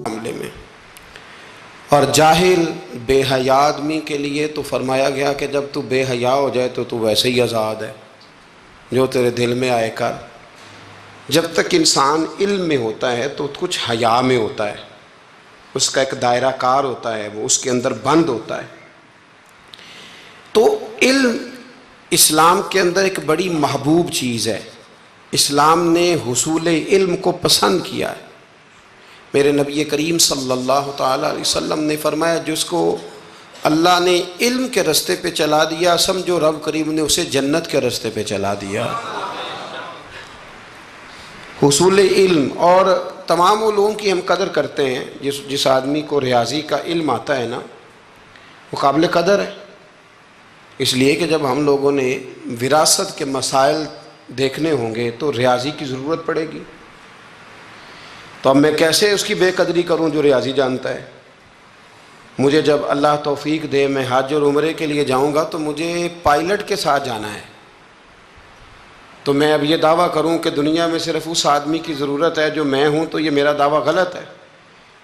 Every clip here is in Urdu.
معاملے میں، اور جاہل بے حیا آدمی کے لیے تو فرمایا گیا کہ جب تو بے حیا ہو جائے تو ویسے ہی آزاد ہے، جو تیرے دل میں آئے کر۔ جب تک انسان علم میں ہوتا ہے تو کچھ حیا میں ہوتا ہے، اس کا ایک دائرہ کار ہوتا ہے، وہ اس کے اندر بند ہوتا ہے۔ تو علم اسلام کے اندر ایک بڑی محبوب چیز ہے، اسلام نے حصول علم کو پسند کیا ہے۔ میرے نبی کریم صلی اللہ تعالیٰ علیہ وسلم نے فرمایا جس کو اللہ نے علم کے رستے پہ چلا دیا، سمجھو رب کریم نے اسے جنت کے رستے پہ چلا دیا۔ حصول علم، اور تمام علوم کی ہم قدر کرتے ہیں۔ جس آدمی کو ریاضی کا علم آتا ہے نا، وہ قابل قدر ہے، اس لیے کہ جب ہم لوگوں نے وراثت کے مسائل دیکھنے ہوں گے تو ریاضی کی ضرورت پڑے گی۔ تو اب میں کیسے اس کی بے قدری کروں جو ریاضی جانتا ہے؟ مجھے جب اللہ توفیق دے میں حج اور عمرے کے لیے جاؤں گا تو مجھے پائلٹ کے ساتھ جانا ہے، تو میں اب یہ دعویٰ کروں کہ دنیا میں صرف اس آدمی کی ضرورت ہے جو میں ہوں، تو یہ میرا دعویٰ غلط ہے،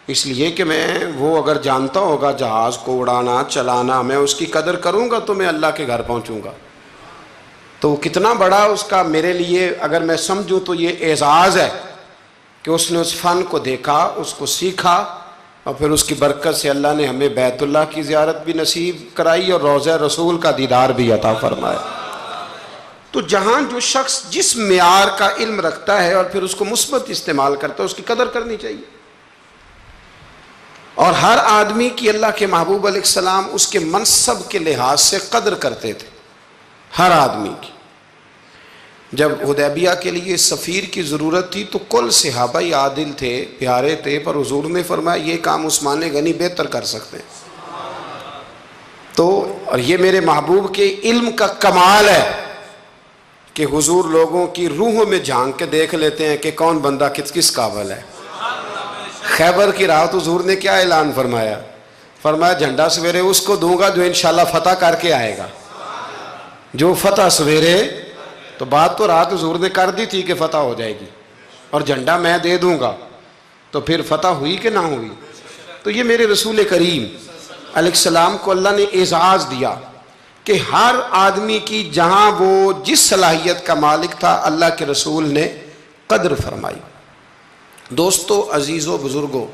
اس لیے کہ میں وہ اگر جانتا ہوگا جہاز کو اڑانا چلانا، میں اس کی قدر کروں گا تو میں اللہ کے گھر پہنچوں گا۔ تو کتنا بڑا اس کا میرے لیے اگر میں سمجھوں تو یہ اعزاز ہے کہ اس نے اس فن کو دیکھا، اس کو سیکھا، اور پھر اس کی برکت سے اللہ نے ہمیں بیت اللہ کی زیارت بھی نصیب کرائی اور روضہ رسول کا دیدار بھی عطا فرمایا۔ تو جہاں جو شخص جس معیار کا علم رکھتا ہے اور پھر اس کو مثبت استعمال کرتا ہے، اس کی قدر کرنی چاہیے۔ اور ہر آدمی کی اللہ کے محبوب علیہ السلام اس کے منصب کے لحاظ سے قدر کرتے تھے، ہر آدمی کی۔ جب حدیبیہ کے لیے سفیر کی ضرورت تھی تو کل صحابہ عادل تھے، پیارے تھے، پر حضور نے فرمایا یہ کام عثمان غنی بہتر کر سکتے ہیں۔ تو اور یہ میرے محبوب کے علم کا کمال ہے کہ حضور لوگوں کی روحوں میں جھانک کے دیکھ لیتے ہیں کہ کون بندہ کس قابل ہے۔ خیبر کی رات حضور نے کیا اعلان فرمایا؟ فرمایا جھنڈا سویرے اس کو دوں گا جو انشاءاللہ فتح کر کے آئے گا، جو فتح سویرے۔ تو بات تو رات حضور نے کر دی تھی کہ فتح ہو جائے گی، اور جھنڈا میں دے دوں گا، تو پھر فتح ہوئی کہ نہ ہوئی؟ تو یہ میرے رسول کریم علیہ السلام کو اللہ نے اعزاز دیا کہ ہر آدمی کی جہاں وہ جس صلاحیت کا مالک تھا اللہ کے رسول نے قدر فرمائی۔ دوستو، عزیزو، بزرگو،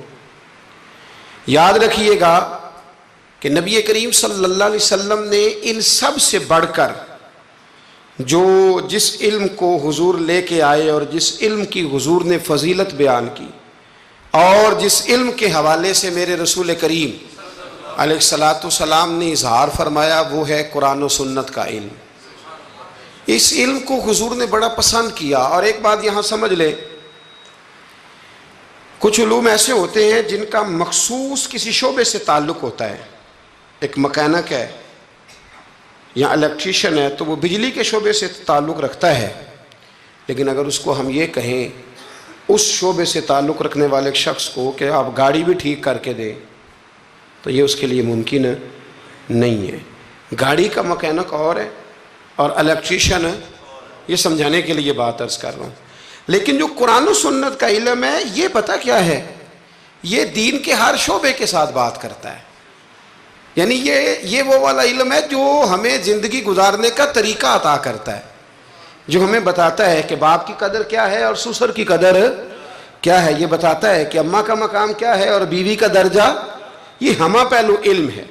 یاد رکھیے گا کہ نبی کریم صلی اللہ علیہ وسلم نے ان سب سے بڑھ کر جس علم کو حضور لے کے آئے اور جس علم کی حضور نے فضیلت بیان کی، اور جس علم کے حوالے سے میرے رسول کریم علیہ السلام نے اظہار فرمایا، وہ ہے قرآن و سنت کا علم۔ اس علم کو حضور نے بڑا پسند کیا۔ اور ایک بات یہاں سمجھ لے، کچھ علوم ایسے ہوتے ہیں جن کا مخصوص کسی شعبے سے تعلق ہوتا ہے۔ ایک مکینک ہے یا الیکٹریشین ہے تو وہ بجلی کے شعبے سے تعلق رکھتا ہے، لیکن اگر اس کو ہم یہ کہیں اس شعبے سے تعلق رکھنے والے شخص کو کہ آپ گاڑی بھی ٹھیک کر کے دیں، تو یہ اس کے لیے ممکن نہیں ہے۔ گاڑی کا مکینک اور ہے اور الیکٹریشین ہے، یہ سمجھانے کے لیے بات عرض کر رہا ہوں۔ لیکن جو قرآن و سنت کا علم ہے، یہ پتہ کیا ہے؟ یہ دین کے ہر شعبے کے ساتھ بات کرتا ہے۔ یعنی یہ وہ والا علم ہے جو ہمیں زندگی گزارنے کا طریقہ عطا کرتا ہے، جو ہمیں بتاتا ہے کہ باپ کی قدر کیا ہے اور سسر کی قدر کیا ہے، یہ بتاتا ہے کہ اماں کا مقام کیا ہے اور بیوی کا درجہ۔ یہ ہمہ پہلو علم ہے،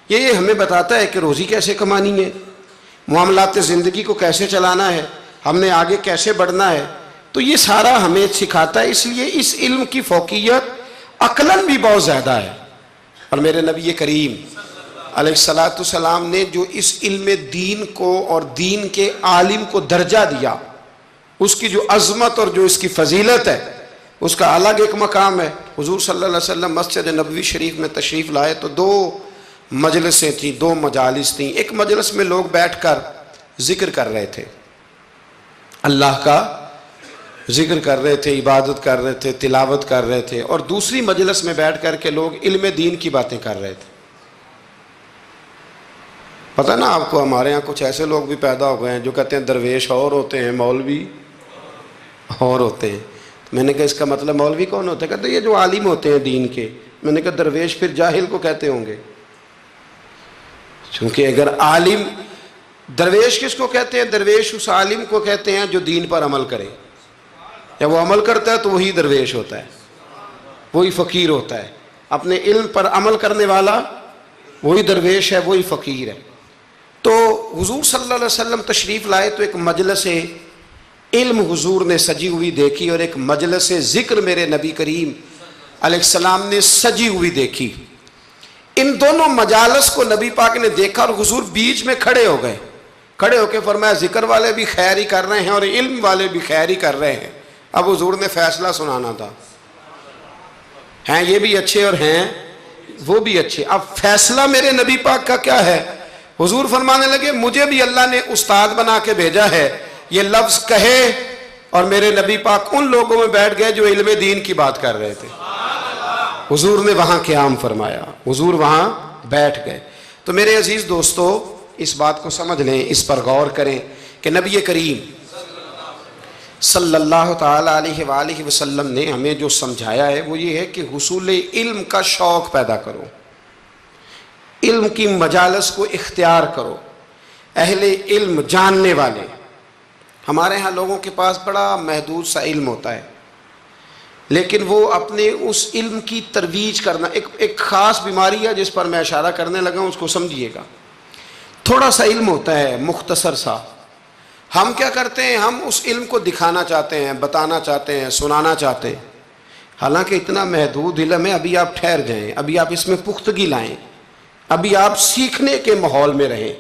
یہ ہمیں بتاتا ہے کہ روزی کیسے کمانی ہے، معاملات زندگی کو کیسے چلانا ہے، ہم نے آگے کیسے بڑھنا ہے۔ تو یہ سارا ہمیں سکھاتا ہے، اس لیے اس علم کی فوقیت عقلاً بھی بہت زیادہ ہے۔ اور میرے نبی کریم علیہ السلام نے جو اس علم دین کو اور دین کے عالم کو درجہ دیا، اس کی جو عظمت اور جو اس کی فضیلت ہے، اس کا الگ ایک مقام ہے۔ حضور صلی اللہ علیہ وسلم مسجد نبوی شریف میں تشریف لائے تو دو مجلسیں تھیں، دو مجالس تھیں۔ ایک مجلس میں لوگ بیٹھ کر ذکر کر رہے تھے، اللہ کا ذکر کر رہے تھے، عبادت کر رہے تھے، تلاوت کر رہے تھے، اور دوسری مجلس میں بیٹھ کر کے لوگ علم دین کی باتیں کر رہے تھے۔ پتہ نا آپ کو، ہمارے ہاں کچھ ایسے لوگ بھی پیدا ہو گئے ہیں جو کہتے ہیں درویش اور ہوتے ہیں، مولوی اور ہوتے ہیں۔ میں نے کہا اس کا مطلب مولوی کون ہوتا ہے؟ کہتے یہ جو عالم ہوتے ہیں دین کے. میں نے کہا درویش پھر جاہل کو کہتے ہوں گے، چونکہ اگر عالم، درویش کس کو کہتے ہیں؟ درویش اس عالم کو کہتے ہیں جو دین پر عمل کرے. یا وہ عمل کرتا ہے تو وہی درویش ہوتا ہے، وہی فقیر ہوتا ہے. اپنے علم پر عمل کرنے والا وہی درویش ہے، وہی فقیر ہے. تو حضور صلی اللہ علیہ وسلم تشریف لائے تو ایک مجلس علم حضور نے سجی ہوئی دیکھی، اور ایک مجلس ذکر میرے نبی کریم علیہ السلام نے سجی ہوئی دیکھی. ان دونوں مجالس کو نبی پاک نے دیکھا اور حضور بیچ میں کھڑے ہو گئے. کھڑے ہو کے فرمایا ذکر والے بھی خیر ہی کر رہے ہیں اور علم والے بھی خیر ہی کر رہے ہیں. اب حضور نے فیصلہ سنانا تھا، ہیں یہ بھی اچھے اور ہیں وہ بھی اچھے. اب فیصلہ میرے نبی پاک کا کیا ہے؟ حضور فرمانے لگے مجھے بھی اللہ نے استاد بنا کے بھیجا ہے. یہ لفظ کہے اور میرے نبی پاک ان لوگوں میں بیٹھ گئے جو علم دین کی بات کر رہے تھے. حضور نے وہاں قیام فرمایا، حضور وہاں بیٹھ گئے. تو میرے عزیز دوستو اس بات کو سمجھ لیں، اس پر غور کریں کہ نبی کریم صلی اللہ تعالیٰ علیہ وآلہ وسلم نے ہمیں جو سمجھایا ہے وہ یہ ہے کہ حصول علم کا شوق پیدا کرو، علم کی مجالس کو اختیار کرو. اہل علم جاننے والے، ہمارے ہاں لوگوں کے پاس بڑا محدود سا علم ہوتا ہے، لیکن وہ اپنے اس علم کی ترویج کرنا، ایک خاص بیماری ہے جس پر میں اشارہ کرنے لگا ہوں، اس کو سمجھیے گا. تھوڑا سا علم ہوتا ہے مختصر سا، ہم کیا کرتے ہیں؟ ہم اس علم کو دکھانا چاہتے ہیں، بتانا چاہتے ہیں، سنانا چاہتے ہیں. حالانکہ اتنا محدود علم ہے، ابھی آپ ٹھہر جائیں، ابھی آپ اس میں پختگی لائیں، ابھی آپ سیکھنے کے ماحول میں رہیں.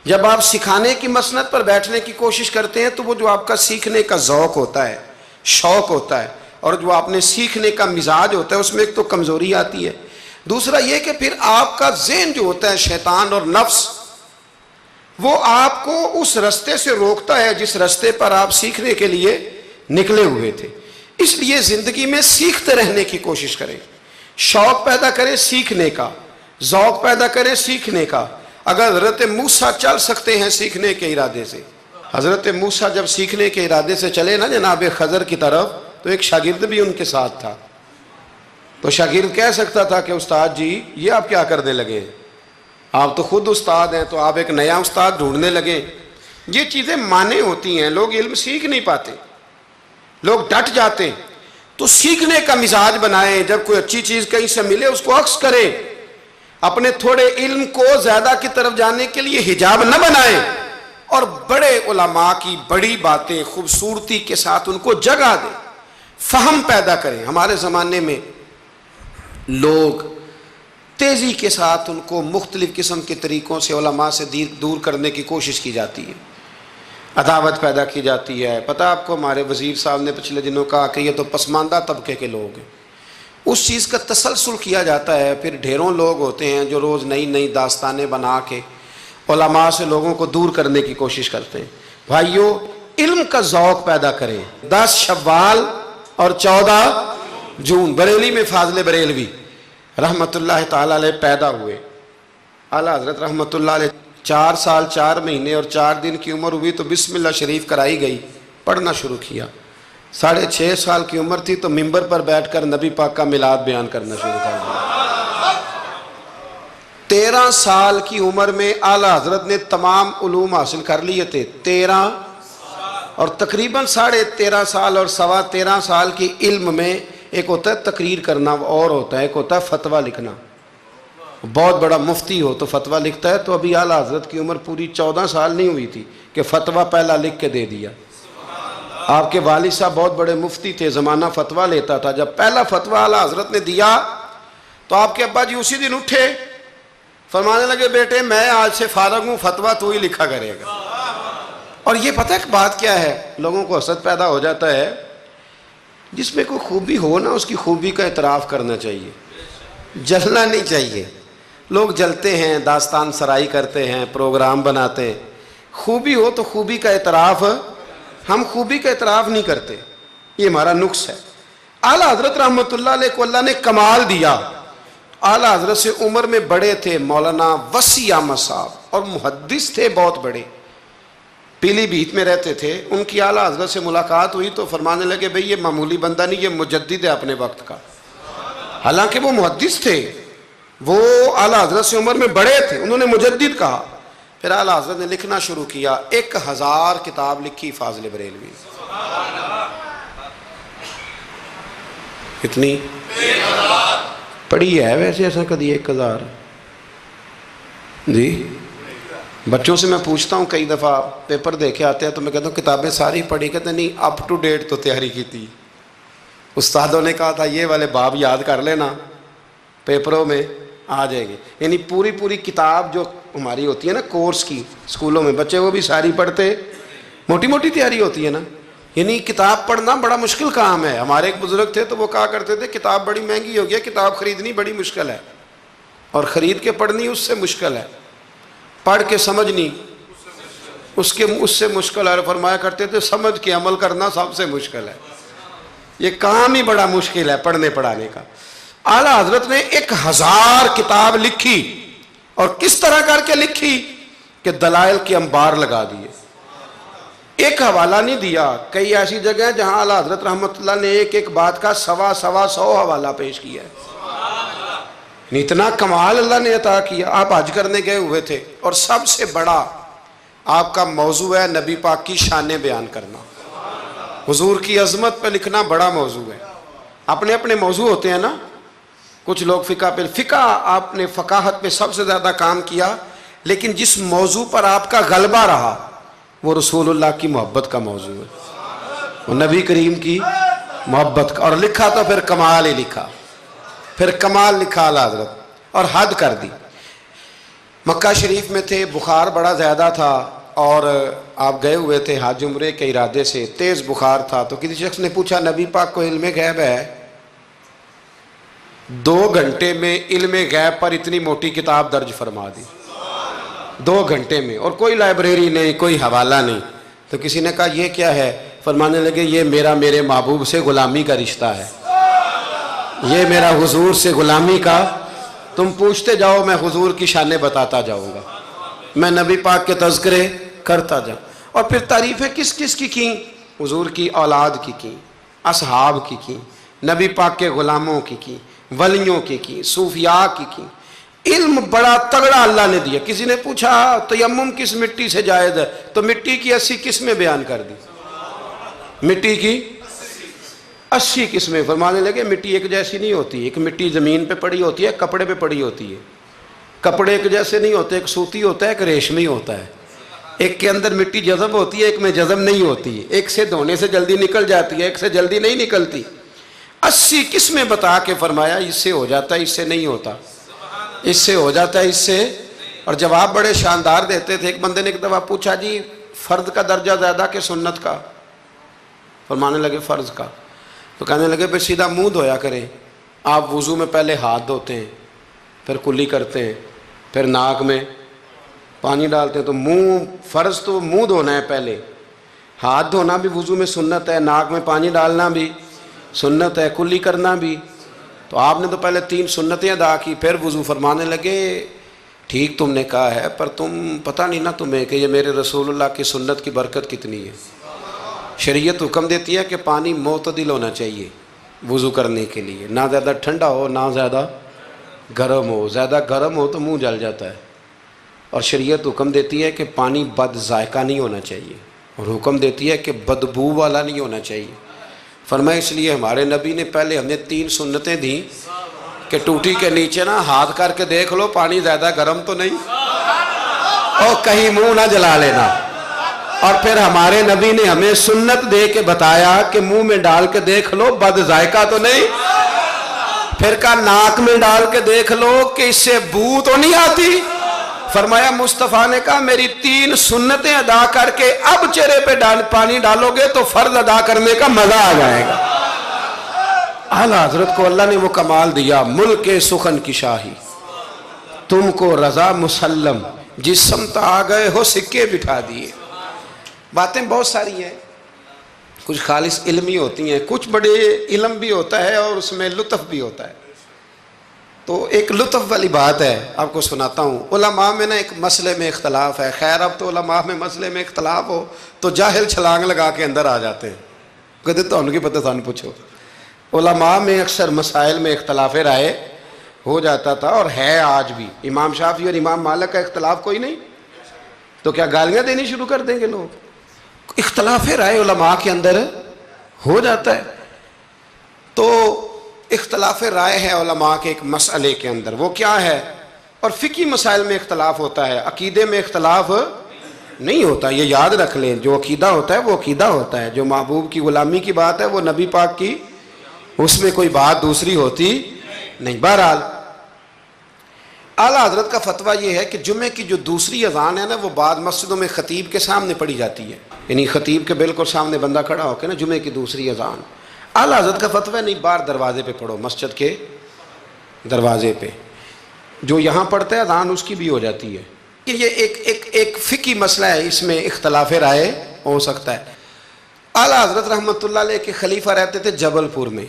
جب آپ سکھانے کی مسند پر بیٹھنے کی کوشش کرتے ہیں تو وہ جو آپ کا سیکھنے کا ذوق ہوتا ہے، شوق ہوتا ہے، اور جو آپ نے سیکھنے کا مزاج ہوتا ہے اس میں ایک تو کمزوری آتی ہے. دوسرا یہ کہ پھر آپ کا ذہن جو ہوتا ہے، شیطان اور نفس، وہ آپ کو اس رستے سے روکتا ہے جس رستے پر آپ سیکھنے کے لیے نکلے ہوئے تھے. اس لیے زندگی میں سیکھتے رہنے کی کوشش کریں، شوق پیدا کریں سیکھنے کا، ذوق پیدا کریں سیکھنے کا. اگر حضرت موسیٰ چل سکتے ہیں سیکھنے کے ارادے سے، حضرت موسیٰ جب سیکھنے کے ارادے سے چلے نا جناب خضر کی طرف، تو ایک شاگرد بھی ان کے ساتھ تھا. تو شاگرد کہہ سکتا تھا کہ استاد جی یہ آپ کیا کرنے لگے، آپ تو خود استاد ہیں، تو آپ ایک نیا استاد ڈھونڈنے لگے. یہ چیزیں مانے ہوتی ہیں، لوگ علم سیکھ نہیں پاتے، لوگ ڈٹ جاتے. تو سیکھنے کا مزاج بنائیں، جب کوئی اچھی چیز کہیں سے ملے اس کو عکس کریں. اپنے تھوڑے علم کو زیادہ کی طرف جانے کے لیے حجاب نہ بنائیں، اور بڑے علماء کی بڑی باتیں خوبصورتی کے ساتھ ان کو جگہ دیں، فہم پیدا کریں. ہمارے زمانے میں لوگ تیزی کے ساتھ ان کو مختلف قسم کے طریقوں سے علماء سے دور کرنے کی کوشش کی جاتی ہے، عداوت پیدا کی جاتی ہے. پتہ آپ کو ہمارے وزیر صاحب نے پچھلے دنوں کہا کہ یہ تو پسماندہ طبقے کے لوگ ہیں. اس چیز کا تسلسل کیا جاتا ہے. پھر ڈھیروں لوگ ہوتے ہیں جو روز نئی نئی داستانیں بنا کے علماء سے لوگوں کو دور کرنے کی کوشش کرتے ہیں. بھائیو علم کا ذوق پیدا کریں. 10 شوال اور 14 جون بریلی میں فاضل بریلوی رحمت اللہ تعالیٰ علیہ پیدا ہوئے. اعلیٰ حضرت رحمت اللہ علیہ 4 سال 4 مہینے اور 4 دن کی عمر ہوئی تو بسم اللہ شریف کرائی گئی، پڑھنا شروع کیا. 6.5 سال کی عمر تھی تو ممبر پر بیٹھ کر نبی پاک کا میلاد بیان کرنا شروع کر دیا. 13 سال کی عمر میں اعلیٰ حضرت نے تمام علوم حاصل کر لیے تھے. 13 اور تقریباً 13.5 سال اور 13.25 سال کی علم میں ایک ہوتا ہے تقریر کرنا اور ہوتا ہے ایک ہوتا ہے فتویٰ لکھنا. بہت بڑا مفتی ہو تو فتویٰ لکھتا ہے. تو ابھی اعلیٰ حضرت کی عمر پوری 14 سال نہیں ہوئی تھی کہ فتویٰ پہلا لکھ کے دے دیا. آپ کے والد صاحب بہت بڑے مفتی تھے، زمانہ فتویٰ لیتا تھا. جب پہلا فتویٰ اعلیٰ حضرت نے دیا تو آپ کے ابا جی اسی دن اٹھے، فرمانے لگے بیٹے میں آج سے فارغ ہوں، فتویٰ تو ہی لکھا کرے گا. اور یہ پتہ ہے بات کیا ہے، لوگوں کو حسد پیدا ہو جاتا ہے. جس میں کوئی خوبی ہو نا اس کی خوبی کا اعتراف کرنا چاہیے، جلنا نہیں چاہیے. لوگ جلتے ہیں، داستان سرائی کرتے ہیں، پروگرام بناتے ہیں. خوبی ہو تو خوبی کا اعتراف، ہم خوبی کا اعتراف نہیں کرتے، یہ ہمارا نقص ہے. اعلیٰ حضرت رحمت اللہ علیہ کو اللہ نے کمال دیا. اعلیٰ حضرت سے عمر میں بڑے تھے مولانا وسیع احمد صاحب، اور محدث تھے بہت بڑے. پیلی بھیت میں رہتے تھے. ان کی اعلیٰ حضرت سے ملاقات ہوئی تو فرمانے لگے بھئی یہ معمولی بندہ نہیں، یہ مجدد ہے اپنے وقت کا. حالانکہ وہ محدث تھے، وہ اعلیٰ حضرت سے عمر میں بڑے تھے، انہوں نے مجدد کہا. پھر اعلیٰ حضرت نے لکھنا شروع کیا، 1000 کتاب لکھی فاضل بریلوی. کتنی پڑھی ہے ویسے ایسا کدی 1000؟ جی بچوں سے میں پوچھتا ہوں، کئی دفعہ پیپر دے کے آتے ہیں تو میں کہتا ہوں کتابیں ساری پڑھی، کہتے ہیں نہیں اپ ٹو ڈیٹ تو تیاری کی تھی. استادوں نے کہا تھا یہ والے باب یاد کر لینا، پیپروں میں آ جائیں گے. یعنی پوری کتاب جو ہماری ہوتی ہے نا کورس کی، اسکولوں میں بچے وہ بھی ساری پڑھتے، موٹی موٹی تیاری ہوتی ہے نا. یعنی کتاب پڑھنا بڑا مشکل کام ہے. ہمارے ایک بزرگ تھے تو وہ کہا کرتے تھے کتاب بڑی مہنگی ہو گئی، کتاب خریدنی بڑی مشکل ہے، اور خرید کے پڑھنی اس سے مشکل ہے، پڑھ کے سمجھنی اس سے مشکل ہے. اور فرمایا کرتے تھے سمجھ کے عمل کرنا سب سے مشکل ہے. یہ کام ہی بڑا مشکل ہے پڑھنے پڑھانے کا. اعلیٰ حضرت نے 1000 کتاب لکھی، اور کس طرح کر کے لکھی کہ دلائل کے انبار لگا دیے. ایک حوالہ نہیں دیا. کئی ایسی جگہ ہیں جہاں اعلیٰ حضرت رحمۃ اللہ نے ایک بات کا 100 حوالہ پیش کیا ہے. اتنا کمال اللہ نے عطا کیا. آپ حج کرنے گئے ہوئے تھے اور سب سے بڑا آپ کا موضوع ہے نبی پاک کی شانیں بیان کرنا، حضور کی عظمت پہ لکھنا بڑا موضوع ہے. اپنے اپنے موضوع ہوتے ہیں نا. کچھ لوگ فقہ آپ نے فقاہت پہ سب سے زیادہ کام کیا، لیکن جس موضوع پر آپ کا غلبہ رہا وہ رسول اللہ کی محبت کا موضوع ہے، وہ نبی کریم کی محبت کا. اور لکھا تو پھر کمال ہی لکھا، پھر کمال لکھا اعلیٰ حضرت، اور حد کر دی. مکہ شریف میں تھے، بخار بڑا زیادہ تھا، اور آپ گئے ہوئے تھے حج عمرے کے ارادے سے، تیز بخار تھا. تو کسی شخص نے پوچھا نبی پاک کو علم غیب ہے؟ 2 گھنٹے میں علم غیب پر اتنی موٹی کتاب درج فرما دی، 2 گھنٹے میں، اور کوئی لائبریری نہیں، کوئی حوالہ نہیں. تو کسی نے کہا یہ کیا ہے؟ فرمانے لگے یہ میرے محبوب سے غلامی کا رشتہ ہے، یہ میرا حضور سے غلامی کا. تم پوچھتے جاؤ میں حضور کی شانیں بتاتا جاؤں گا، میں نبی پاک کے تذکرے کرتا جاؤں. اور پھر تعریفیں کس کس کی حضور کی اولاد کی اصحاب کی نبی پاک کے غلاموں کی ولیوں کی صوفیاء کی. علم بڑا تگڑا اللہ نے دیا. کسی نے پوچھا تیمم کس مٹی سے جائز ہے؟ تو مٹی کی 80 قسمیں بیان کر دی. مٹی کی 80 قسمیں. فرمانے لگے مٹی ایک جیسی نہیں ہوتی. ایک مٹی زمین پہ پڑی ہوتی ہے، کپڑے پہ پڑی ہوتی ہے. کپڑے ایک جیسے نہیں ہوتے، ایک سوتی ہوتا ہے، ایک ریشمی ہوتا ہے. ایک کے اندر مٹی جذب ہوتی ہے، ایک میں جذب نہیں ہوتی. ایک سے دھونے سے جلدی نکل جاتی ہے، ایک سے جلدی نہیں نکلتی. 80 قسمیں بتا کے فرمایا اس سے ہو جاتا ہے، اس سے نہیں ہوتا، اس سے ہو جاتا ہے، اس سے. اور جواب بڑے شاندار دیتے تھے. ایک بندے نے ایک دفعہ پوچھا جی فرض کا درجہ زیادہ کہ سنت کا؟ فرمانے لگے فرض کا. تو کہنے لگے پھر سیدھا منہ دھویا کریں. آپ وضو میں پہلے ہاتھ دھوتے ہیں، پھر کلی کرتے ہیں، پھر ناک میں پانی ڈالتے ہیں. تو منہ فرض تو منہ دھونا ہے پہلے، ہاتھ دھونا بھی وضو میں سنت ہے، ناک میں پانی ڈالنا بھی سنت ہے، کلی کرنا بھی. تو آپ نے تو پہلے 3 سنتیں ادا کی پھر وضو. فرمانے لگے ٹھیک تم نے کہا ہے، پر تم پتہ نہیں نا تمہیں کہ یہ میرے رسول اللہ کی سنت کی برکت کتنی ہے. شریعت حکم دیتی ہے کہ پانی معتدل ہونا چاہیے وضو کرنے کے لیے، نہ زیادہ ٹھنڈا ہو نہ زیادہ گرم ہو. زیادہ گرم ہو تو منہ جل جاتا ہے. اور شریعت حکم دیتی ہے کہ پانی بد ذائقہ نہیں ہونا چاہیے، اور حکم دیتی ہے کہ بدبو والا نہیں ہونا چاہیے. فرمایا اس لیے ہمارے نبی نے پہلے ہمیں 3 سنتیں دیں کہ ٹوٹی کے نیچے نا ہاتھ کر کے دیکھ لو پانی زیادہ گرم تو نہیں، اور کہیں منہ نہ جلا لینا. اور پھر ہمارے نبی نے ہمیں سنت دے کے بتایا کہ منہ میں ڈال کے دیکھ لو بد ذائقہ تو نہیں. پھر کہا ناک میں ڈال کے دیکھ لو کہ اس سے بو تو نہیں آتی. فرمایا مصطفیٰ نے کہا میری 3 سنتیں ادا کر کے اب چہرے پہ پانی ڈالو گے تو فرض ادا کرنے کا مزہ آ جائے گا. اعلیٰ حضرت کو اللہ نے وہ کمال دیا، ملک سخن کی شاہی تم کو رضا مسلم، جس سمت آ گئے ہو سکے بٹھا دیے. باتیں بہت ساری ہیں، کچھ خالص علمی ہوتی ہیں، کچھ بڑے علم بھی ہوتا ہے اور اس میں لطف بھی ہوتا ہے. تو ایک لطف والی بات ہے، آپ کو سناتا ہوں۔ علماء میں نا ایک مسئلے میں اختلاف ہے، خیر اب تو علماء میں مسئلے میں اختلاف ہو تو جاہل چھلانگ لگا کے اندر آ جاتے ہیں، کہتے تو ان کی پتہ تھا، پوچھو۔ علماء میں اکثر مسائل میں اختلاف رائے ہو جاتا تھا، اور ہے آج بھی۔ امام شافعی اور امام مالک کا اختلاف کوئی نہیں، تو کیا گالیاں دینی شروع کر دیں گے لوگ؟ اختلاف رائے علماء کے اندر ہو جاتا ہے۔ تو اختلاف رائے ہے علماء کے ایک مسئلے کے اندر، وہ کیا ہے؟ اور فقہی مسائل میں اختلاف ہوتا ہے، عقیدے میں اختلاف نہیں ہوتا، یہ یاد رکھ لیں۔ جو عقیدہ ہوتا ہے وہ عقیدہ ہوتا ہے، جو محبوب کی غلامی کی بات ہے وہ نبی پاک کی، اس میں کوئی بات دوسری ہوتی نہیں۔ بہرحال اعلیٰ حضرت کا فتویٰ یہ ہے کہ جمعے کی جو دوسری اذان ہے نا، وہ بعد مسجدوں میں خطیب کے سامنے پڑھی جاتی ہے، یعنی خطیب کے بالکل سامنے بندہ کھڑا ہو کے نا جمعے کی دوسری اذان۔ اعلیٰ حضرت کا فتویٰ نہیں، باہر دروازے پہ پڑھو، مسجد کے دروازے پہ، جو یہاں پڑھتا ہے اذان اس کی بھی ہو جاتی ہے۔ یہ ایک فقہی مسئلہ ہے، اس میں اختلاف رائے ہو سکتا ہے۔ اعلیٰ حضرت رحمۃ اللہ علیہ کے خلیفہ رہتے تھے جبل پور میں،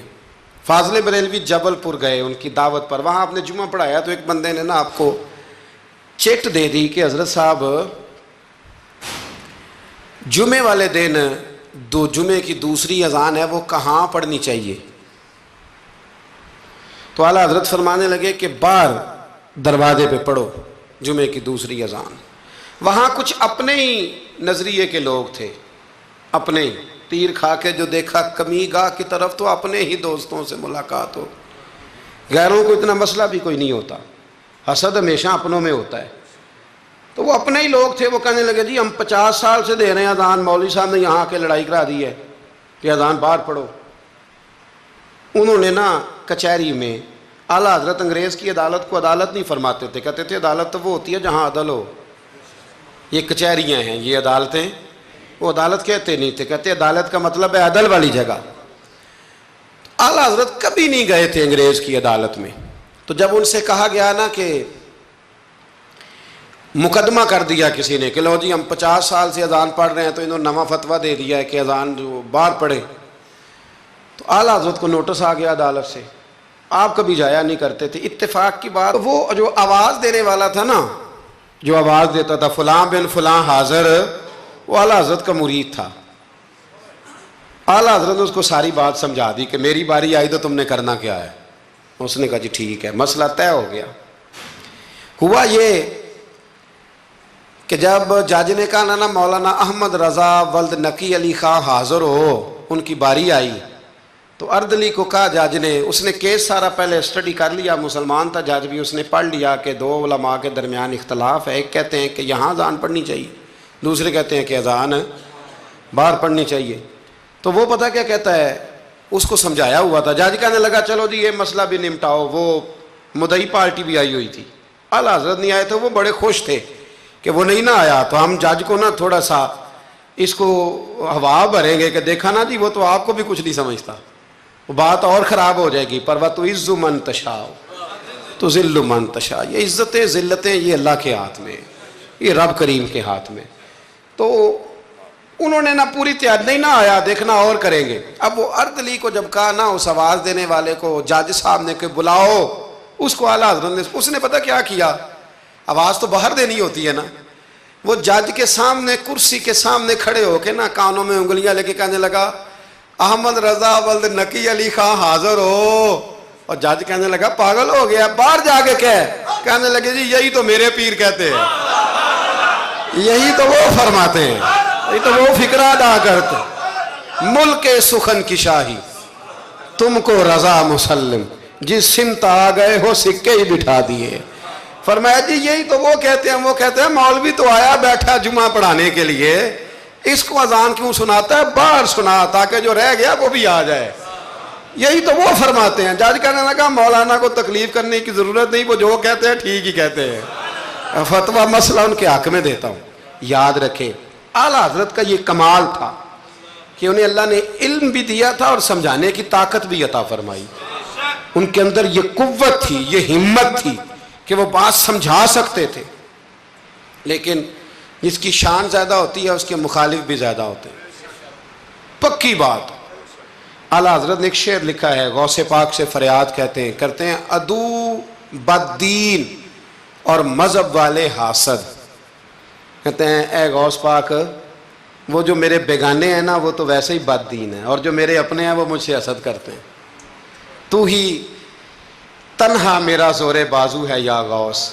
فاضل بریلوی جبل پور گئے ان کی دعوت پر، وہاں آپ نے جمعہ پڑھایا تو ایک بندے نے نا آپ کو چٹ دے دی کہ حضرت صاحب جمعے والے دن جمعے کی دوسری اذان ہے وہ کہاں پڑھنی چاہیے؟ تو اعلیٰ حضرت فرمانے لگے کہ باہر دروازے پہ پڑھو جمعے کی دوسری اذان۔ وہاں کچھ اپنے ہی نظریے کے لوگ تھے، اپنے ہی تیر کھا کے جو دیکھا کمی گاہ کی طرف، تو اپنے ہی دوستوں سے ملاقات ہو، غیروں کو اتنا مسئلہ بھی کوئی نہیں ہوتا، حسد ہمیشہ اپنوں میں ہوتا ہے۔ تو وہ اپنے ہی لوگ تھے، وہ کہنے لگے جی ہم 50 سال سے دے رہے ہیں اذان، مولوی صاحب نے یہاں آ کے لڑائی کرا دی ہے کہ اذان باہر پڑھو۔ انہوں نے نا کچہری میں، اعلیٰ حضرت انگریز کی عدالت کو عدالت نہیں فرماتے تھے، کہتے تھے عدالت تو وہ ہوتی ہے جہاں عدل ہو، یہ کچہریاں ہیں، یہ عدالتیں، وہ عدالت کہتے نہیں تھے، کہتے عدالت کا مطلب ہے عدل والی جگہ۔ اعلیٰ حضرت کبھی نہیں گئے تھے انگریز کی عدالت میں، تو جب ان سے کہا گیا نا کہ مقدمہ کر دیا کسی نے کہ لو جی ہم 50 سال سے اذان پڑھ رہے ہیں، تو انہوں نے نواں فتویٰ دے دیا ہے کہ اذان جو باہر پڑھے، تو اعلیٰ حضرت کو نوٹس آ گیا عدالت سے، آپ کبھی جایا نہیں کرتے تھے۔ اتفاق کی بات، وہ جو آواز دینے والا تھا نا، جو آواز دیتا تھا فلاں بن فلاں حاضر، وہ اعلیٰ حضرت کا مرید تھا۔ اعلیٰ حضرت نے اس کو ساری بات سمجھا دی کہ میری باری آئی تو تم نے کرنا کیا ہے؟ اس نے کہا جی ٹھیک ہے، مسئلہ طے ہو گیا۔ ہوا یہ کہ جب جج نے کہا نا مولانا احمد رضا ولد نقی علی خان حاضر ہو، ان کی باری آئی، تو اردلی کو کہا جج نے، اس نے کیس سارا پہلے اسٹڈی کر لیا، مسلمان تھا جج بھی، اس نے پڑھ لیا کہ دو علماء کے درمیان اختلاف ہے، ایک کہتے ہیں کہ یہاں اذان پڑھنی چاہیے، دوسرے کہتے ہیں کہ اذان باہر پڑھنی چاہیے۔ تو وہ پتہ کیا کہتا ہے، اس کو سمجھایا ہوا تھا، جج کہنے لگا چلو جی یہ مسئلہ بھی نمٹاؤ، وہ مدعی پارٹی بھی آئی ہوئی تھی، اعلیٰ حضرت نہیں آئے تھے، وہ بڑے خوش تھے کہ وہ نہیں نہ آیا، تو ہم جج کو نا تھوڑا سا اس کو ہوا بھریں گے کہ دیکھا نا جی وہ تو آپ کو بھی کچھ نہیں سمجھتا، وہ بات اور خراب ہو جائے گی۔ پر وَتُعِزُّ مَن تَشَاءُ تُذِلُّ مَن تَشَاءُ، یہ عزتیں ذلتیں یہ اللہ کے ہاتھ میں، یہ رب کریم کے ہاتھ میں۔ تو انہوں نے نا پوری تیاری، نہیں نہ آیا دیکھنا اور کریں گے۔ اب وہ اردلی کو جب کہا نا اس آواز دینے والے کو، جج صاحب نے کہ بلاؤ اس کو، اعلیٰ حضرت نے، اس نے پتہ کیا کیا، آواز تو باہر دینی ہوتی ہے نا، وہ جج کے سامنے کرسی کے سامنے کھڑے ہو کے نا کانوں میں انگلیاں لے کے کہنے لگا احمد رضا ولد نقی علی خان حاضر ہو، اور جج کہنے لگا پاگل ہو گیا، باہر جا کے کہنے لگے جی یہی تو میرے پیر کہتے ہیں، یہی تو وہ فرماتے ہیں، یہی تو وہ فکرہ ادا کرتے، ملک سخن کی شاہی تم کو رضا مسلم، جس سمت آ گئے ہو سکے ہی بٹھا دیے۔ فرمایا جی یہی تو وہ کہتے ہیں، وہ کہتے ہیں مولوی تو آیا بیٹھا جمعہ پڑھانے کے لیے، اس کو اذان کیوں سناتا ہے، باہر سنا تاکہ جو رہ گیا وہ بھی آ جائے، یہی تو وہ فرماتے ہیں۔ جج کہنے لگا مولانا کو تکلیف کرنے کی ضرورت نہیں، وہ جو کہتے ہیں ٹھیک ہی کہتے ہیں، فتویٰ مسئلہ ان کے حق میں دیتا ہوں۔ یاد رکھیں اعلیٰ حضرت کا یہ کمال تھا کہ انہیں اللہ نے علم بھی دیا تھا اور سمجھانے کی طاقت بھی عطا فرمائی، ان کے اندر یہ قوت تھی، یہ ہمت تھی کہ وہ بات سمجھا سکتے تھے، لیکن جس کی شان زیادہ ہوتی ہے اس کے مخالف بھی زیادہ ہوتے ہیں، پکی بات۔ اعلیٰ حضرت نے ایک شعر لکھا ہے، غوث پاک سے فریاد کرتے ہیں، عدو بددین اور مذہب والے حاسد. کہتے ہیں اے غوث پاک وہ جو میرے بیگانے ہیں نا وہ تو ویسے ہی بددین ہیں، اور جو میرے اپنے ہیں وہ مجھ سے حسد کرتے ہیں. تو ہی تنہا میرا زور بازو ہے یا غوث.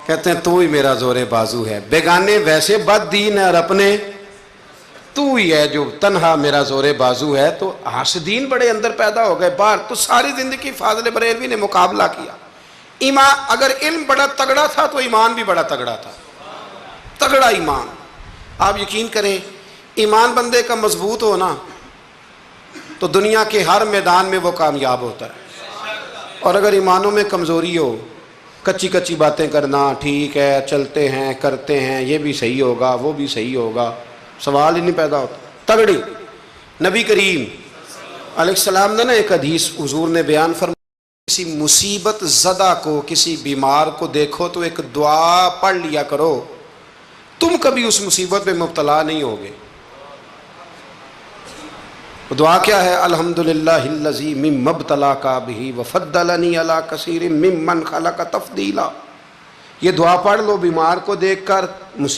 کہتے ہیں تو ہی میرا زور بازو ہے. بیگانے ویسے بددین ہیں اور اپنے تو ہی ہے جو تنہا میرا زور بازو ہے. تو حاسدین بڑے اندر پیدا ہو گئے باہر. تو ساری زندگی فاضل بریلوی نے مقابلہ کیا. ایمان، اگر علم بڑا تگڑا تھا تو ایمان بھی بڑا تگڑا تھا، تگڑا ایمان. آپ یقین کریں ایمان بندے کا مضبوط ہونا تو دنیا کے ہر میدان میں وہ کامیاب ہوتا ہے. اور اگر ایمانوں میں کمزوری ہو، کچی کچی باتیں کرنا، ٹھیک ہے چلتے ہیں کرتے ہیں، یہ بھی صحیح ہوگا وہ بھی صحیح ہوگا، سوال ہی نہیں پیدا ہوتا. تگڑی. نبی کریم علیہ السلام نے نا ایک حدیث حضور نے بیان فرمایا، کسی مصیبت زدہ کو، کسی بیمار کو دیکھو تو ایک دعا پڑھ لیا کرو، تم کبھی اس مصیبت میں مبتلا نہیں ہوگے. دعا کیا ہے؟ الحمدللہ الذی مما ابتلاک بہ وفضلنی علی کثیر ممن خلق تفضیلا. یہ دعا پڑھ لو بیمار کو دیکھ کر.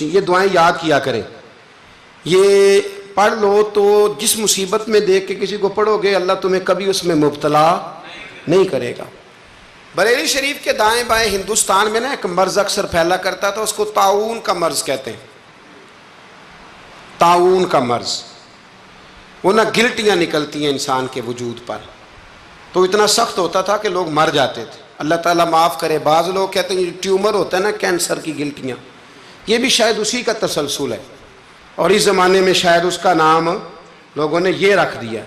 یہ دعائیں یاد کیا کریں، یہ پڑھ لو تو جس مصیبت میں دیکھ کے کسی کو پڑھو گے اللہ تمہیں کبھی اس میں مبتلا نہیں کرے گا. بریلی شریف کے دائیں بائیں ہندوستان میں نا ایک مرض اکثر پھیلا کرتا تھا، اس کو طاعون کا مرض کہتے ہیں. طاعون کا مرض، وہ نا گلٹیاں نکلتی ہیں انسان کے وجود پر، تو اتنا سخت ہوتا تھا کہ لوگ مر جاتے تھے. اللہ تعالیٰ معاف کرے. بعض لوگ کہتے ہیں یہ ٹیومر ہوتا ہے نا کینسر کی گلٹیاں، یہ بھی شاید اسی کا تسلسل ہے، اور اس زمانے میں شاید اس کا نام لوگوں نے یہ رکھ دیا.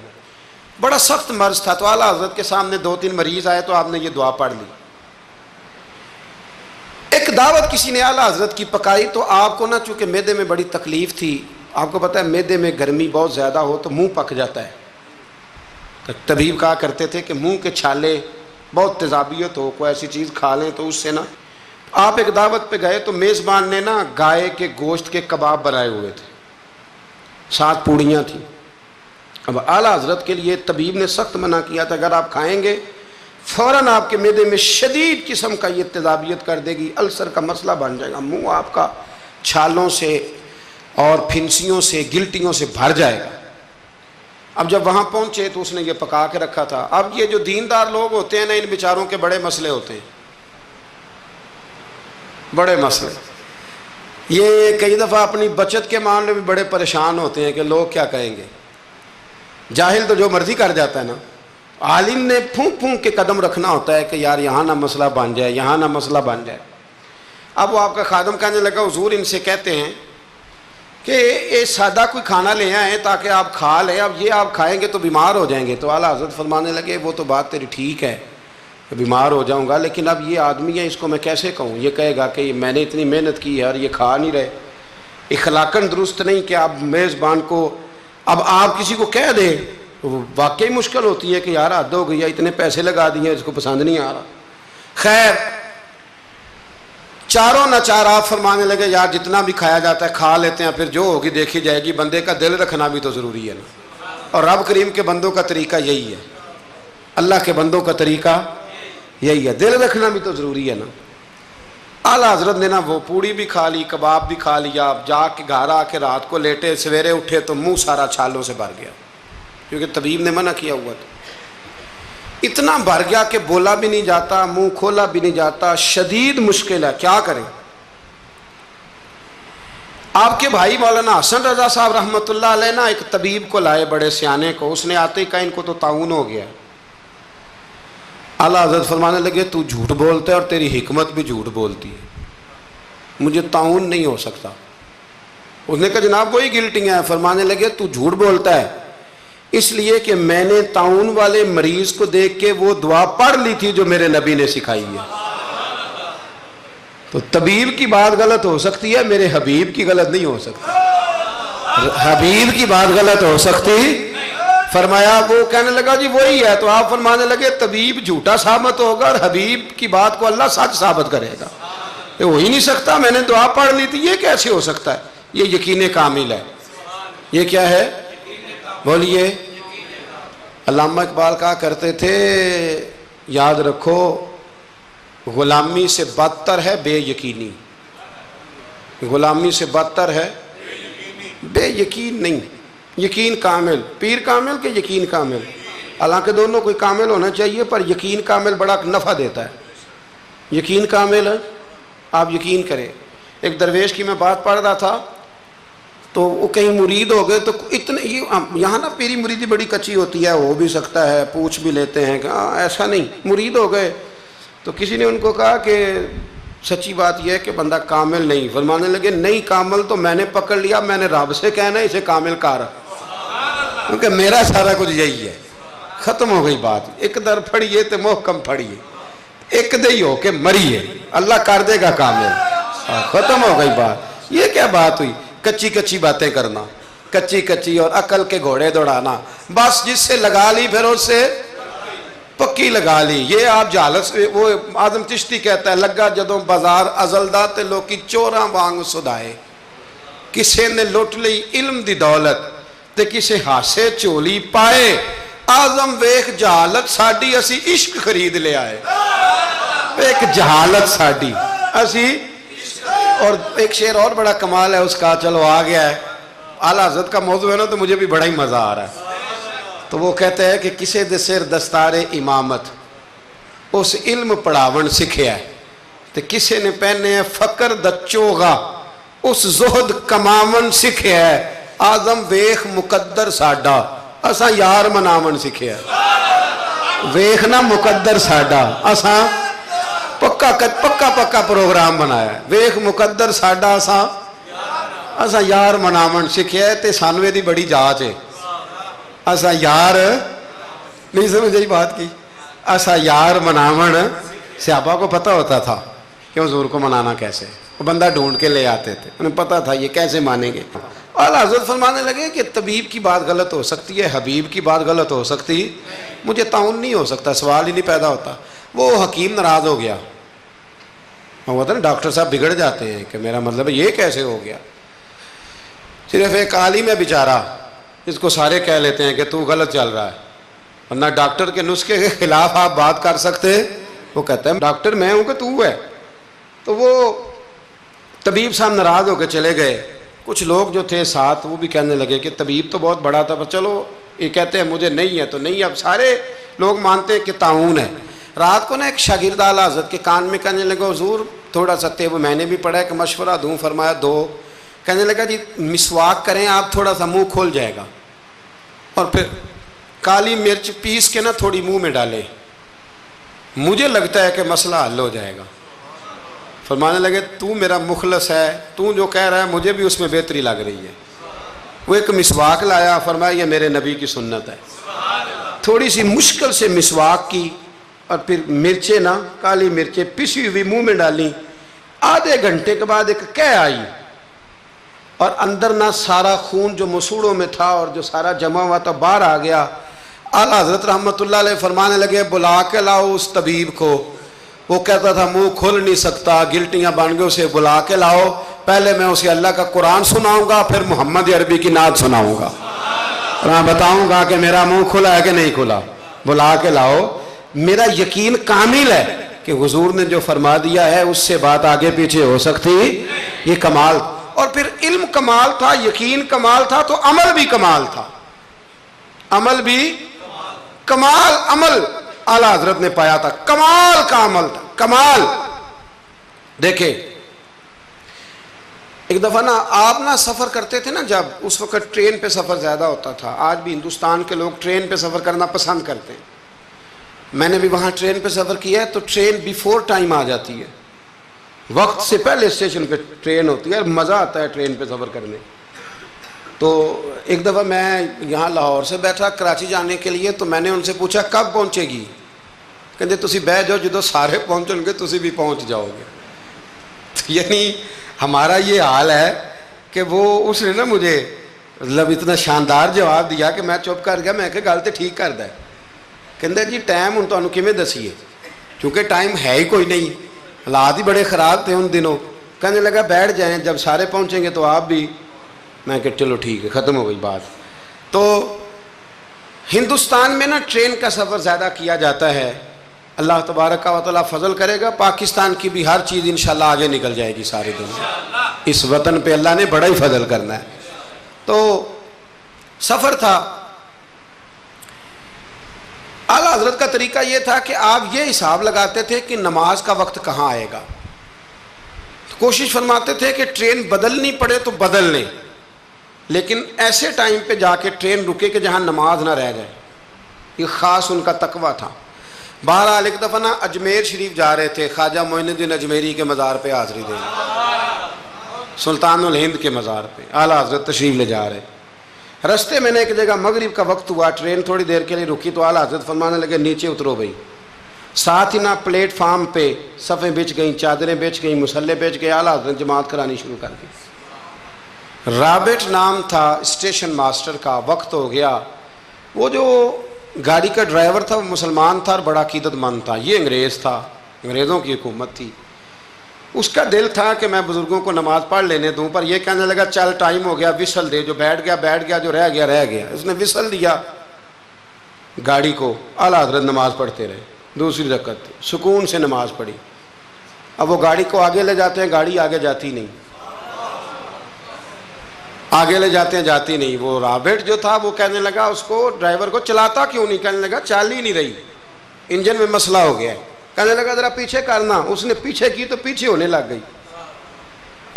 بڑا سخت مرض تھا. تو اعلیٰ حضرت کے سامنے 2-3 مریض آئے تو آپ نے یہ دعا پڑھ لی. ایک دعوت کسی نے اعلیٰ حضرت کی پکائی تو آپ کو نا چونکہ معدے میں بڑی تکلیف تھی، آپ کو پتہ ہے معدے میں گرمی بہت زیادہ ہو تو منہ پک جاتا ہے. تو طبیب کہا کرتے تھے کہ منہ کے چھالے بہت تیزابیت ہو، کوئی ایسی چیز کھا لیں تو اس سے نا. آپ ایک دعوت پہ گئے تو میزبان نے نا گائے کے گوشت کے کباب بنائے ہوئے تھے، 7 پوڑیاں تھیں. اب اعلیٰ حضرت کے لیے طبیب نے سخت منع کیا تھا اگر آپ کھائیں گے فوراً آپ کے معدے میں شدید قسم کا یہ تیزابیت کر دے گی، السر کا مسئلہ بن جائے گا، منہ آپ کا چھالوں سے اور پھنسیوں سے گلٹیوں سے بھر جائے گا. اب جب وہاں پہنچے تو اس نے یہ پکا کے رکھا تھا. اب یہ جو دیندار لوگ ہوتے ہیں نا ان بیچاروں کے بڑے مسئلے ہوتے ہیں، بڑے مسئلے. یہ کئی دفعہ اپنی بچت کے معاملے میں بڑے پریشان ہوتے ہیں کہ لوگ کیا کہیں گے. جاہل تو جو مرضی کر جاتا ہے نا، عالم نے پھونک پھونک کے قدم رکھنا ہوتا ہے کہ یار یہاں نہ مسئلہ بن جائے، یہاں نہ مسئلہ بن جائے. اب وہ آپ کا خادم کہنے لگا حضور ان سے کہتے ہیں کہ یہ سادہ کوئی کھانا لے آئیں تاکہ آپ کھا لیں، اب یہ آپ کھائیں گے تو بیمار ہو جائیں گے. تو اعلیٰ حضرت فرمانے لگے وہ تو بات تیری ٹھیک ہے کہ بیمار ہو جاؤں گا، لیکن اب یہ آدمی ہے اس کو میں کیسے کہوں؟ یہ کہے گا کہ میں نے اتنی محنت کی ہے اور یہ کھا نہیں رہے. اخلاقاً درست نہیں کہ آپ میزبان کو اب آپ کسی کو کہہ دیں، وہ واقعی مشکل ہوتی ہے کہ یار حد ہو گئی ہے، اتنے پیسے لگا دیے اس کو پسند نہیں آ رہا. خیر چاروں ناچار آپ فرمانے لگے یار جتنا بھی کھایا جاتا ہے کھا لیتے ہیں، پھر جو ہوگی دیکھی جائے گی. بندے کا دل رکھنا بھی تو ضروری ہے نا، اور رب کریم کے بندوں کا طریقہ یہی ہے، اللہ کے بندوں کا طریقہ یہی ہے، دل رکھنا بھی تو ضروری ہے نا. اعلیٰ حضرت نے نا وہ پوڑی بھی کھا لی، کباب بھی کھا لیا. جا کے گھر آ کے رات کو لیٹے، سویرے اٹھے تو منہ سارا چھالوں سے بھر گیا کیونکہ طبیب نے منع کیا ہوا تھا. اتنا بھر گیا کہ بولا بھی نہیں جاتا، منہ کھولا بھی نہیں جاتا، شدید مشکل ہے. کیا کریں؟ آپ کے بھائی مولانا حسن رضا صاحب رحمۃ اللہ علیہ نا ایک طبیب کو لائے بڑے سیانے کو. اس نے آتے ہی کہا ان کو تو طاعون ہو گیا. اعلیٰ حضرت فرمانے لگے تو جھوٹ بولتا ہے اور تیری حکمت بھی جھوٹ بولتی ہے، مجھے طاعون نہیں ہو سکتا. اس نے کہا جناب وہی گلٹیاں ہیں. فرمانے لگے تو جھوٹ بولتا ہے اس لیے کہ میں نے طاعون والے مریض کو دیکھ کے وہ دعا پڑھ لی تھی جو میرے نبی نے سکھائی ہے. تو طبیب کی بات غلط ہو سکتی ہے، میرے حبیب کی غلط نہیں ہو سکتی. حبیب کی بات غلط ہو سکتی. فرمایا وہ کہنے لگا جی وہی ہے. تو آپ فرمانے لگے طبیب جھوٹا ثابت ہوگا اور حبیب کی بات کو اللہ سچ ثابت کرے گا. یہ ہو ہی نہیں سکتا، میں نے دعا پڑھ لی تھی، یہ کیسے ہو سکتا ہے؟ یہ یقین کامل ہے. یہ کیا ہے بولیے؟ علامہ اقبال کہا کرتے تھے یاد رکھو غلامی سے بدتر ہے بے یقینی، غلامی سے بدتر ہے بے یقین نہیں، یقین کامل، پیر کامل کہ یقین کامل، حالانکہ دونوں کوئی کامل ہونا چاہیے، پر یقین کامل بڑا نفع دیتا ہے۔ یقین کامل ہے، آپ یقین کریں۔ ایک درویش کی میں بات پڑھ رہا تھا تو وہ کہیں مرید ہو گئے، تو اتنے یہاں نا پیری مریدی بڑی کچی ہوتی ہے، ہو بھی سکتا ہے، پوچھ بھی لیتے ہیں کہ ایسا نہیں، مرید ہو گئے تو کسی نے ان کو کہا کہ سچی بات یہ ہے کہ بندہ کامل نہیں، فرمانے لگے نہیں کامل تو میں نے پکڑ لیا، میں نے رب سے کہنا ہے اسے کامل کر، کیونکہ میرا سارا کچھ یہی ہے۔ ختم ہو گئی بات، ایک در پھڑیے تو محکم پھڑیے، ایک دہی ہو کے مریے، اللہ کر دے گا کامل۔ ختم ہو گئی بات۔ یہ کیا بات ہوئی کچی کچی باتیں کرنا، کچی کچی اور عقل کے گھوڑے دوڑانا، بس جس سے لگا لی پھر اس سے پکی لگا لی۔ یہ آپ جہالت سے، وہ آدم چشتی کہتا ہے لگا جدوں بازار ازلدا تے لوکی چوراں وانگ سدائے، کسے نے لٹ لی علم دی دولت تے کسے ہاسے چولی پائے، آزم ویخ جہالت ساڈی اسی عشق خرید لے آئے۔ ایک جہالت ساڈی اسی، اور ایک شعر اور بڑا کمال ہے اس کا، چلو آ گیا ہے، اعلیٰ حضرت کا موضوع ہے نا تو مجھے بھی بڑا ہی مزہ آ رہا ہے۔ تو وہ کہتے ہیں کہ کسے دے سر دستار امامت اس علم پڑھاون سکھیا ہے، تے کسے نے پہنے ہیں فقر دچوغا اس زہد کماون سکھیا ہے، آزم ویخ مقدر ساڈا اساں یار مناون سکھیا ہے۔ ویخنا مقدر ساڈا اساں پکا پروگرام بنایا ہے، ویخ مقدر ساڈا اساں یار مناون سکھیا ہے، تے سانوے دی بڑی جاچ ہے، اساں یار نہیں سمجھ آئی بات کی، اساں یار مناون۔ صحابہ کو پتہ ہوتا تھا کہ حضور کو منانا کیسے، وہ بندہ ڈھونڈ کے لے آتے تھے، انہیں پتہ تھا یہ کیسے مانیں گے۔ اعلیٰ حضرت فرمانے لگے کہ طبیب کی بات غلط ہو سکتی ہے، حبیب کی بات غلط ہو سکتی، مجھے تعاون نہیں ہو سکتا، سوال ہی نہیں پیدا ہوتا۔ وہ حکیم ناراض ہو گیا، وہ نا ڈاکٹر صاحب بگڑ جاتے ہیں کہ میرا مطلب یہ کیسے ہو گیا۔ صرف ایک عالم ہے بیچارہ، اس کو سارے کہہ لیتے ہیں کہ تو غلط چل رہا ہے، ورنہ ڈاکٹر کے نسخے کے خلاف آپ بات کر سکتے، وہ کہتا ہے ڈاکٹر میں ہوں کہ تو ہے۔ تو وہ طبیب صاحب ناراض ہو کے چلے گئے، کچھ لوگ جو تھے ساتھ وہ بھی کہنے لگے کہ طبیب تو بہت بڑا تھا، پر چلو یہ کہتے ہیں مجھے نہیں ہے تو نہیں، اب سارے لوگ مانتے ہیں کہ تعاون ہے۔ رات کو نا ایک شاگرد اعلیٰ حضرت کے کان میں کہنے لگا حضور تھوڑا سا طب میں نے بھی پڑھا ہے کہ مشورہ دوں، فرمایا دو۔ کہنے لگا جی مسواک کریں آپ، تھوڑا سا منہ کھول جائے گا، اور پھر کالی مرچ پیس کے نا تھوڑی منہ میں ڈالے، مجھے لگتا ہے کہ مسئلہ حل ہو جائے گا۔ فرمانے لگے تو میرا مخلص ہے، تو جو کہہ رہا ہے مجھے بھی اس میں بہتری لگ رہی ہے۔ وہ ایک مسواک لایا، فرمایا یہ میرے نبی کی سنت ہے۔ تھوڑی سی مشکل سے مسواک کی، اور پھر مرچیں نا کالی مرچیں پسی ہوئی منہ میں ڈالیں۔ آدھے گھنٹے کے بعد ایک قے آئی، اور اندر نہ سارا خون جو مسوڑوں میں تھا اور جو سارا جمع ہوا تھا باہر آ گیا۔ اعلیٰ حضرت رحمۃ اللہ علیہ فرمانے لگے بلا کے لاؤ اس طبیب کو، وہ کہتا تھا منہ کھل نہیں سکتا، گلٹیاں بن گئے، اسے بلا کے لاؤ، پہلے میں اسے اللہ کا قرآن سناؤں گا، پھر محمد عربی کی نعت سناؤں گا، اور میں بتاؤں گا کہ میرا منہ کھلا ہے کہ نہیں کھلا۔ بلا کے لاؤ، میرا یقین کامل ہے کہ حضور نے جو فرما دیا ہے اس سے بات آگے پیچھے ہو سکتی، یہ کمال۔ اور پھر علم کمال تھا، یقین کمال تھا، تو عمل بھی کمال تھا، عمل بھی کمال، عمل اعلیٰ حضرت نے پایا تھا، کمال کا عمل تھا، کمال۔ دیکھیں ایک دفعہ نا آپ نا سفر کرتے تھے نا، جب اس وقت ٹرین پہ سفر زیادہ ہوتا تھا، آج بھی ہندوستان کے لوگ ٹرین پہ سفر کرنا پسند کرتے ہیں، میں نے بھی وہاں ٹرین پہ سفر کیا ہے، تو ٹرین بیفور ٹائم آ جاتی ہے، وقت سے پہلے اسٹیشن پہ ٹرین ہوتی ہے، مزہ آتا ہے ٹرین پہ سفر کرنے۔ تو ایک دفعہ میں یہاں لاہور سے بیٹھا کراچی جانے کے لیے، تو میں نے ان سے پوچھا کب پہنچے گی، کہتے تسی بہ جاؤ جدو سارے پہنچن گے تسی بھی پہنچ جاؤ گے۔ یعنی ہمارا یہ حال ہے کہ وہ اس نے نا مجھے مطلب اتنا شاندار جواب دیا کہ میں چپ کر گیا، میں کہ گل تو ٹھیک کردا ہے، کہندا جی ٹائم ہن تانوں کیویں دسیے، کیونکہ ٹائم ہے ہی کوئی نہیں، حالات ہی بڑے خراب تھے ان دنوں۔ کہنے لگا بیٹھ جائیں، جب سارے پہنچیں گے تو آپ بھی۔ میں کہ چلو ٹھیک ہے، ختم ہو گئی بات۔ تو ہندوستان میں نا ٹرین کا سفر زیادہ کیا جاتا ہے، اللہ تبارک و تعالیٰ فضل کرے گا، پاکستان کی بھی ہر چیز انشاءاللہ آگے نکل جائے گی ساری دنیا۔ اس وطن پہ اللہ نے بڑا ہی فضل کرنا ہے۔ تو سفر تھا، اعلیٰ حضرت کا طریقہ یہ تھا کہ آپ یہ حساب لگاتے تھے کہ نماز کا وقت کہاں آئے گا، کوشش فرماتے تھے کہ ٹرین بدلنی پڑے تو بدل لیں، لیکن ایسے ٹائم پہ جا کے ٹرین رکے کہ جہاں نماز نہ رہ جائے۔ یہ خاص ان کا تقویٰ تھا۔ بہرحال ایک دفعہ نا اجمیر شریف جا رہے تھے، خواجہ معین الدین اجمیری کے مزار پہ حاضری دیں، سلطان الہند کے مزار پہ اعلیٰ حضرت تشریف لے جا رہے۔ رستے میں نے ایک جگہ مغرب کا وقت ہوا، ٹرین تھوڑی دیر کے لیے رکی تو اعلیٰ حضرت فرمانے لگے نیچے اترو بھائی۔ ساتھ ہی نا پلیٹ فارم پہ صفیں بچ گئیں، چادریں بچ گئیں، مصلے بچ گئے، اعلیٰ حضرت جماعت کرانی شروع کر دی۔ رابٹ نام تھا اسٹیشن ماسٹر کا، وقت ہو گیا۔ وہ جو گاڑی کا ڈرائیور تھا وہ مسلمان تھا اور بڑا عقیدت مند تھا، یہ انگریز تھا، انگریزوں کی حکومت تھی۔ اس کا دل تھا کہ میں بزرگوں کو نماز پڑھ لینے دوں، پر یہ کہنے لگا چل ٹائم ہو گیا، وسل دے، جو بیٹھ گیا بیٹھ گیا، جو رہ گیا رہ گیا۔ اس نے وسل دیا گاڑی کو، اعلیٰ حضرت نماز پڑھتے رہے، دوسری رکعت سکون سے نماز پڑھی۔ اب وہ گاڑی کو آگے لے جاتے ہیں، گاڑی آگے جاتی نہیں، آگے لے جاتے ہیں جاتی نہیں۔ وہ رابٹ جو تھا وہ کہنے لگا اس کو، ڈرائیور کو، چلاتا کیوں نہیں؟ کہنے لگا چال ہی نہیں رہی، انجن میں مسئلہ ہو گیا ہے۔ کہنے لگا ذرا پیچھے کرنا، اس نے پیچھے کی تو پیچھے ہونے لگ گئی،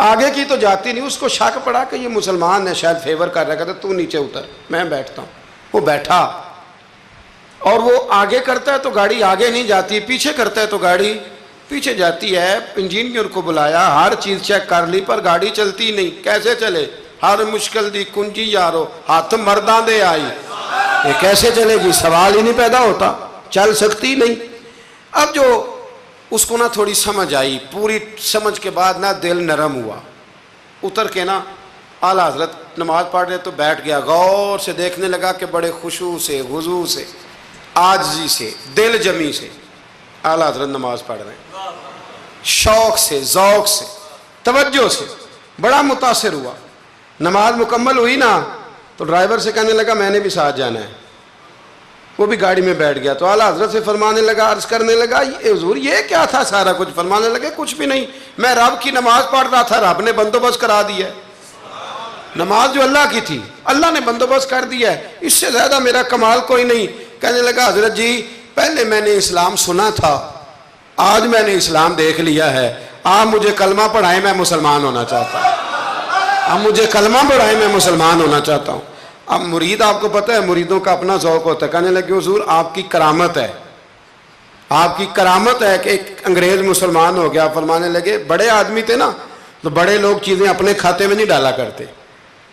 آگے کی تو جاتی نہیں۔ اس کو شک پڑا کہ یہ مسلمان ہے، شاید فیور کر رہا، کہتا تو نیچے اتر میں بیٹھتا ہوں۔ وہ بیٹھا اور وہ آگے کرتا ہے تو گاڑی آگے نہیں جاتی، پیچھے کرتا ہے تو گاڑی پیچھے جاتی ہے۔ انجینئر کو بلایا، ہر چیز چیک کر لی، پر گاڑی چلتی نہیں۔ کیسے چلے؟ ہر مشکل دی کنجی یارو ہاتھ مرداں دے آئی، یہ کیسے چلے گی؟ سوال ہی نہیں پیدا ہوتا، چل سکتی نہیں۔ اب جو اس کو نا تھوڑی سمجھ آئی، پوری سمجھ کے بعد نا دل نرم ہوا، اتر کے نا اعلیٰ حضرت نماز پڑھ رہے تو بیٹھ گیا، غور سے دیکھنے لگا کہ بڑے خشوع سے، خضوع سے، عاجزی سے، دل جمی سے اعلیٰ حضرت نماز پڑھ رہے ہیں، شوق سے، ذوق سے، توجہ سے، بڑا متاثر ہوا۔ نماز مکمل ہوئی نا تو ڈرائیور سے کہنے لگا میں نے بھی ساتھ جانا ہے، وہ بھی گاڑی میں بیٹھ گیا۔ تو اعلیٰ حضرت سے فرمانے لگا، عرض کرنے لگا حضور یہ کیا تھا سارا کچھ؟ فرمانے لگے کچھ بھی نہیں، میں رب کی نماز پڑھ رہا تھا، رب نے بندوبست کرا دیا ہے، نماز جو اللہ کی تھی اللہ نے بندوبست کر دیا ہے، اس سے زیادہ میرا کمال کوئی نہیں۔ کہنے لگا حضرت جی پہلے میں نے اسلام سنا تھا، آج میں نے اسلام دیکھ لیا ہے، آپ مجھے کلمہ پڑھائیں، میں مسلمان ہونا چاہتا ہوں، آپ مجھے کلمہ پڑھائیں، میں مسلمان ہونا چاہتا ہوں۔ اب مرید آپ کو پتہ ہے مریدوں کا اپنا ذوق ہوتا ہے، کہنے لگے حضور آپ کی کرامت ہے، آپ کی کرامت ہے کہ ایک انگریز مسلمان ہو گیا۔ فرمانے لگے بڑے آدمی تھے نا تو بڑے لوگ چیزیں اپنے کھاتے میں نہیں ڈالا کرتے،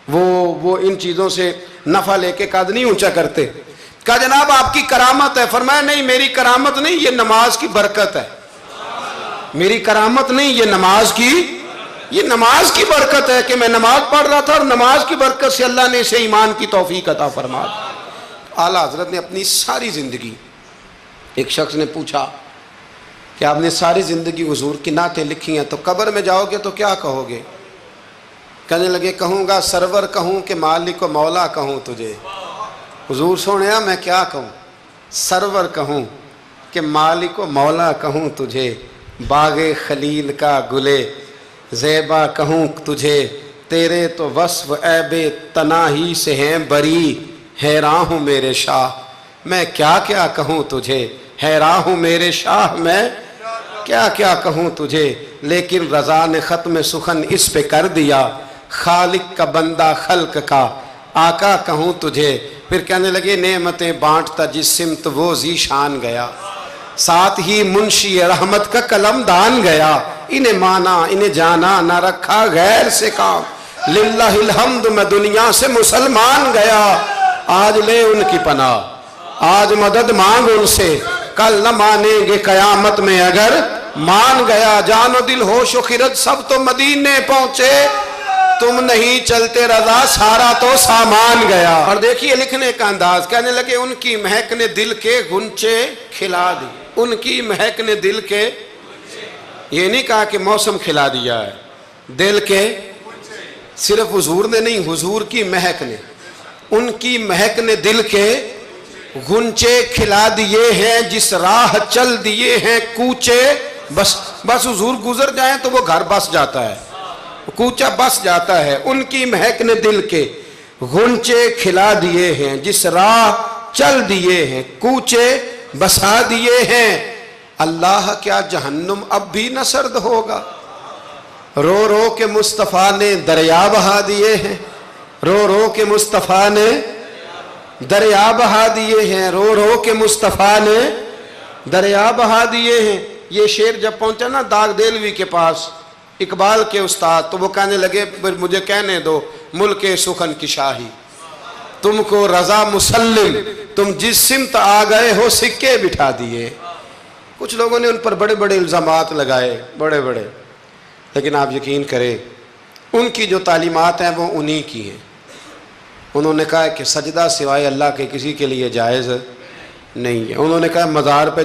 وہ ان چیزوں سے نفع لے کے قد نہیں اونچا کرتے۔ کہا جناب آپ کی کرامت ہے۔ فرمایا نہیں میری کرامت نہیں، یہ نماز کی برکت ہے، میری کرامت نہیں، یہ نماز کی برکت ہے کہ میں نماز پڑھ رہا تھا اور نماز کی برکت سے اللہ نے اسے ایمان کی توفیق عطا فرما دی۔ اعلیٰ حضرت نے اپنی ساری زندگی، ایک شخص نے پوچھا کہ آپ نے ساری زندگی حضور کی نعتیں لکھی ہیں تو قبر میں جاؤ گے تو کیا کہو گے؟ کہنے لگے کہوں گا سرور کہوں کہ مالک و مولا کہوں تجھے۔ حضور سونیا میں کیا کہوں؟ سرور کہوں کہ مالک و مولا کہوں تجھے، باغ خلیل کا گلے زیبا کہوں تجھے، تیرے تو وصف عیب تناہی سے ہیں بری، حیران ہوں میرے شاہ میں کیا کیا کہوں تجھے، حیران ہوں میرے شاہ میں کیا کیا کہوں تجھے، لیکن رضا نے ختم سخن اس پہ کر دیا، خالق کا بندہ خلق کا آقا کہوں تجھے۔ پھر کہنے لگے نعمتیں بانٹتا جس سمت وہ ذیشان گیا، ساتھ ہی منشی رحمت کا قلم دان گیا، انہیں مانا انہیں جانا نہ رکھا غیر سے کام، للہ الحمد میں دنیا سے مسلمان گیا، آج لے ان کی پناہ، آج مدد مانگ ان سے، کل نہ مانیں گے قیامت میں اگر مان گیا، جان و دل ہوش و خرد سب تو مدینے پہنچے، تم نہیں چلتے رضا سارا تو سامان گیا۔ اور دیکھیے لکھنے کا انداز، کہنے لگے ان کی مہک نے دل کے غنچے کھلا دی، ان کی مہک نے دل کے، یہ نہیں کہا کہ موسم کھلا دیا ہے، دل کے، صرف حضور نے نہیں، حضور کی مہک نے، ان کی مہک نے دل کے غنچے کھلا دیے ہیں جس راہ چل دیے ہیں کوچے، بس حضور گزر جائیں تو وہ گھر بس جاتا ہے، کوچہ بس جاتا ہے۔ ان کی مہک نے دل کے غنچے کھلا دیے ہیں، جس راہ چل دیے ہیں کوچے بسا دیے ہیں۔ اللہ کیا جہنم اب بھی نہ سرد ہوگا؟ رو رو کے مصطفیٰ نے دریا بہا دیے ہیں، رو رو کے مصطفیٰ نے دریا بہا دیے ہیں، رو رو کے مصطفیٰ نے دریا بہا دیے ہیں۔ یہ شعر جب پہنچا نا داغ دہلوی کے پاس، اقبال کے استاد، تو وہ کہنے لگے مجھے کہنے دو ملک سخن کی شاہی، تم کو رضا مسلم، تم جس سمت آ گئے ہو سکے بٹھا دیے۔ کچھ لوگوں نے ان پر بڑے بڑے الزامات لگائے، بڑے بڑے، لیکن آپ یقین کریں ان کی جو تعلیمات ہیں وہ انہی کی ہیں۔ انہوں نے کہا کہ سجدہ سوائے اللہ کے کسی کے لیے جائز نہیں ہے۔ انہوں نے کہا مزار پہ